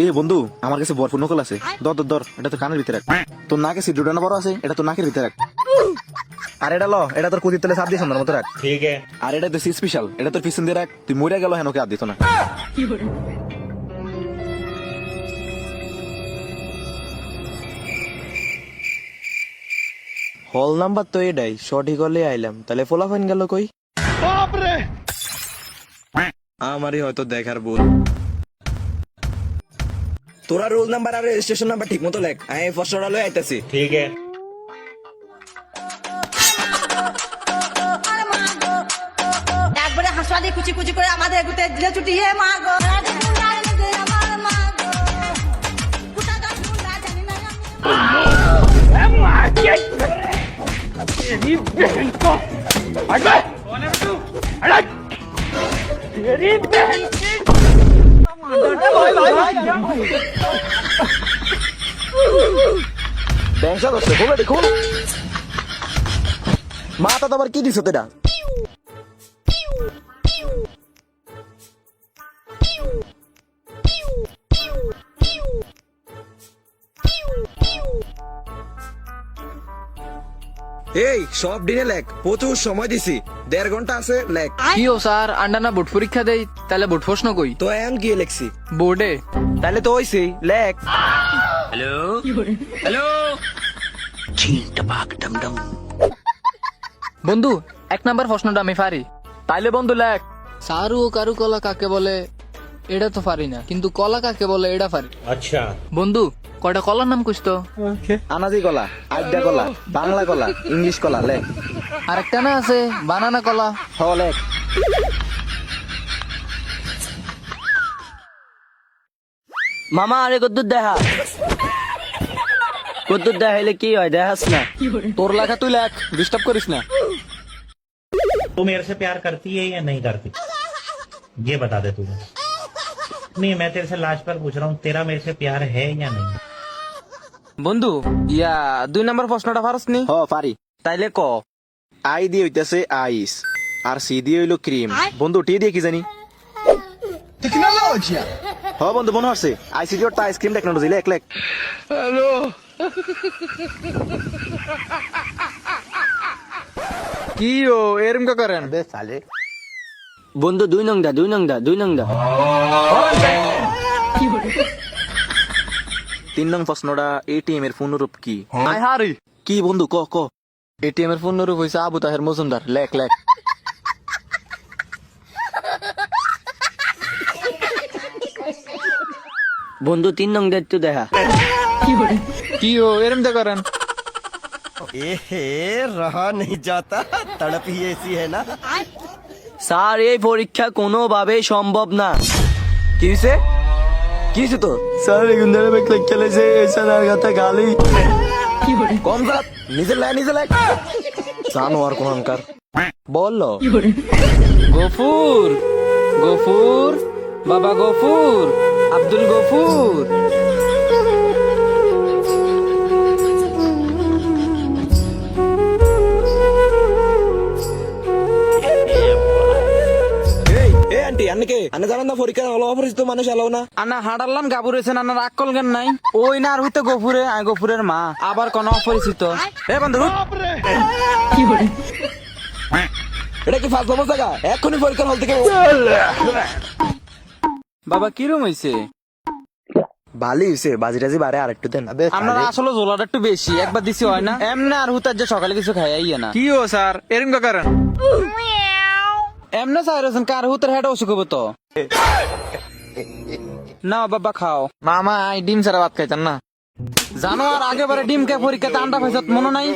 এ বন্ধু, আমার কাছে ভরপুর নকল আছে। ধর ধর ধর, এটা তোর কানের ভিতরে রাখ। তোর নাকে সিট দুটানো বড় আছে, এটা তোর নাকের ভিতরে রাখ। আর এটা লো, এটা তোর কুদির তলে চাপ দিয়ে সুন্দর মতো রাখ। ठीक है। আর এটা তো স্পেশাল, এটা তোর পিছন দিয়ে রাখ। তুই মরে গেল হেন ওকে আর দিত না। হল নাম্বার তো এটাই, সঠিক হলে আইলাম, তাহলে ফোলাফাইন গেল কই? আমারই হয়তো দেখার ভুল। তোরা রোল নাম্বার আর রেজিস্ট্রেশন নাম্বার ঠিক মতো লেখ, আমি ফার্স্ট অর্ডার লয়ে আইতাছি। ठीक है। একবারে হাসা দিয়ে কুচি কুচি করে আমাদের এগুতে দিলে ছুটি হে মা গো ব্যাংসা করছে, খোলো দেখুন। মাথা তো আবার কি দিছ তোরা? এই সব দিনে লেখ, প্রচুর সময় দিছি, 1.5 ঘন্টা আছে, লেখ। কি ও স্যার, আন্ডা না বোর্ড পরীক্ষা দেই, তাহলে বোর্ড প্রশ্ন কই? তো এখন কি লেখছি? বোর্ডে। তাহলে তো হইছে, লেখ। বন্ধু, 1 নাম্বার প্রশ্নটা আমি পারি। তাইলে বন্ধু লেখ। সারু ও কারু কলা কাকে বলে এটা তো পারি না, কিন্তু কলা কাকে বলে এটা পারি। अच्छा। বন্ধু, কয়টা কলার নাম কইস তো? আনাজি কলা, আড্ডা কলা, বাংলা কলা, ইংলিশ কলা, লেখ। আরেকটা না আছে বানানা কলা। হ লেখ। মামা আরে কদ্দুর দেখা, কদ্দুর দেখাইলে কি হয় দেখাস না? তোর লেখা তুই লেখ, ডিস্টার্ব করিস না। तू मेरे से प्यार करती है या नहीं करती, ये बता दे तू। नहीं, मैं तेरे से लास्ट पर पूछ रहा हूँ, तेरा मेरे से प्यार है या नहीं? বন্ধু, 2 নাম্বার প্রশ্নটা পারস নি? হ পারি। তাইলে ক। আই দিয়ে হইতেছে আইস, আর সি দিয়ে হইলো ক্রিম। বন্ধু টি দিয়ে কি জানি? টেকনোলজি। হ বন্ধু, মনে হচ্ছে আইসিডি ওর আইসক্রিম টেকনোলজি। লেখ লেখ। কি ও এরম কা করেন? বন্ধু 2 নং দা, 2 নং দা, 2 নং দা। 3 নং প্রশ্নটা, এটিএম এর পূর্ণরূপ কি? আই হারি। কি বন্ধু, ক ক। এটিএম এর পূর্ণরূপ হইছে আবু তাহের মজুমদার। লেখ লেখ। বন্ধু 3 নং দা একটু দেখা। কি ও এরম কা করেন? रहा नहीं जाता, तड़प ही ऐसी है ना। স্যার এই পরীক্ষা কোনোভাবেই সম্ভব না। কি হইছে? কি হইছে তো? স্যার এখন ধরে বেক লেখ খেলেছে, এসা আর কথা গালি। কম জাত, নিজে লেখ নিজে লেখ। জানো আর কোনকার বললো। গফুর, গফুর, বাবা গফুর, আব্দুল গফুর। এই এ আন্টি, আন্নাকে আন্না জানেন না পরীক্ষা হলো অপরিচিত মানুষ এলাও না। আন্না হাঁটারলাম গাবুরেছেন, আন্নার আক্কল জ্ঞান নাই। ওই না আর হইতে গফুরে, আই গফুরের মা, আবার কোন অপরিচিত। এ বন্ধু, এটা কি ফার্স্ট বাবু জায়গা? এক্ষুনি পরীক্ষার হল থেকে। বাবা কিরম হইছে? ভালো হইছে, বাজি টাজি বারে আর একটু দেন। আপনারা আসলে জোলাটা একটু বেশি, একবার দিছি হয় না? এমনি আর হুতার যে সকালে কিছু খাইয়াই না। কি ও স্যার এরম কা করেন? এমনি স্যার কার হুতার হেড অসুখ হবো তো। না বাবা খাও। মামা আই ডিম ছাড়া ভাত খাইতাম না। জানো আর আগেবারে ডিম কে পরীক্ষাতে আন্ডা পাইছত মনে নাই?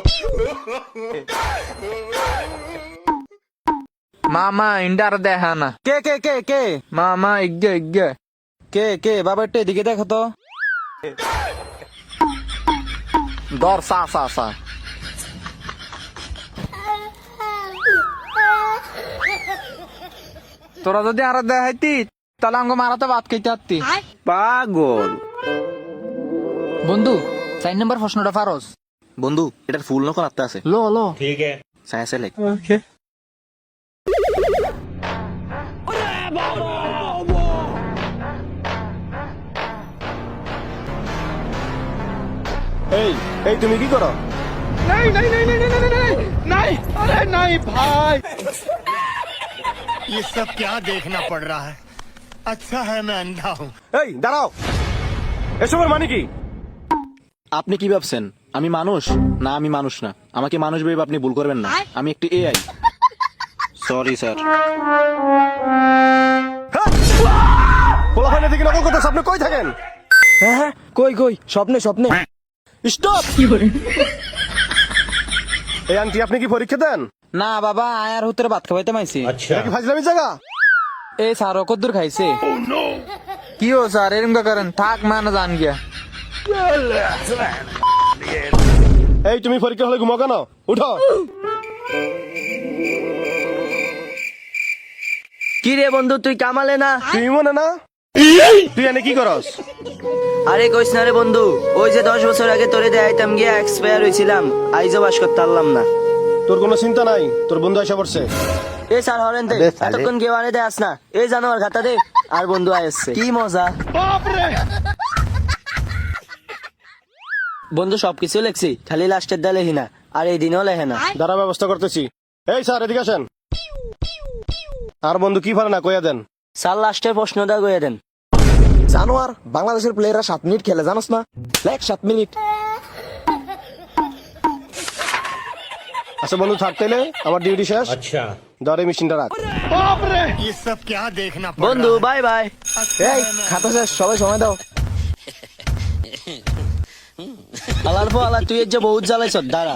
মামা ইন্ডার দেখা না। কে কে কে কে? মামা ইজ্ঞে ইজ্ঞে। কে কে? বাবা একটু এদিকে দেখো তো। দর সা সা সা। তোরা যদি আর দেখাইতি তাহলে আমাকে মারাতে ভাত খাইতে পারতি। পাগল। বন্ধু 4 নম্বর প্রশ্নটা পারস? বন্ধু, এটার ফুল নকল আত্মা আছে। লো লো। ठीक है। সায়েন্সে লেখ। এই এই তুমি কি করো? ये सब क्या देखना पड़ रहा है? अच्छा है मैं अंधा हूँ। এই দাঁড়াও, এসবের মানে কি? আপনি কি ভাবছেন আমি মানুষ? না, আমি মানুষ না। আমাকে মানুষ ভেবে আপনি ভুল করবেন না। আমি একটি এআই। Sorry sir. পোলাপাইনের দিকে নকল করতেছ, আপনি কই থাকেন? হ্যাঁ হ্যাঁ, কই কই, স্বপ্নে স্বপ্নে। স্টপ! এই আন্টি আপনি কি পরীক্ষা দেন? না বাবা, আয়ার হুতরে ভাত খাওয়াইতে মাইছি। अच्छा কি ফাজলামি জায়গা? এই স্যার কদ্দুর খাইছে? কি ও স্যার এরম করেন, থাক মানে জান গিয়া। এই তুমি পরীক্ষা হলে ঘুমাও কেন? উঠো। কি রে বন্ধু, তুই কামালে না? তুই মনে না? তুই এনে কি করস? আরে কইস না রে বন্ধু, ওই যে 10 বছর আগে তোরে দিয়ে আইতাম গিয়া এক্সপায়ার হয়েছিলাম, আইজও বাস করতে পারলাম না। তোর কোনো চিন্তা নাই, তোর বন্ধু এসে পড়ছে। এ স্যার হরেন দে, এতক্ষণ কেউ আনে দেয় আস না। এই জানোয়ার খাতা দে, আর বন্ধু আইসছে। কি মজা! বন্ধু সবকিছু লেখছি, খালি লাস্টের দা লেখি না, আর এই দিনও লেখে না। দাঁড়া, ব্যবস্থা করতেছি। এই স্যার এদিকে আসেন। আর বন্ধু কি পারে না কইয়া দেন। স্যার লাস্টের প্রশ্নটা গইয়া দেন। জানোয়ার, বাংলাদেশের প্লেয়াররা 7 মিনিট খেলে, জানোস না? লেখ 7 মিনিট। আচ্ছা বন্ধু থাক, তাইলে আমার ডিউটি শেষ। अच्छा দাঁড়ে মেশিনটা রাখ। ये सब क्या देखना पड़ বন্ধু रहा है? Bye bye. এই খাতা শেষ, সবাই সময় দাও। আলার পর আলা, তুই এর যে বহুত জ্বালাইছ, দাঁড়া।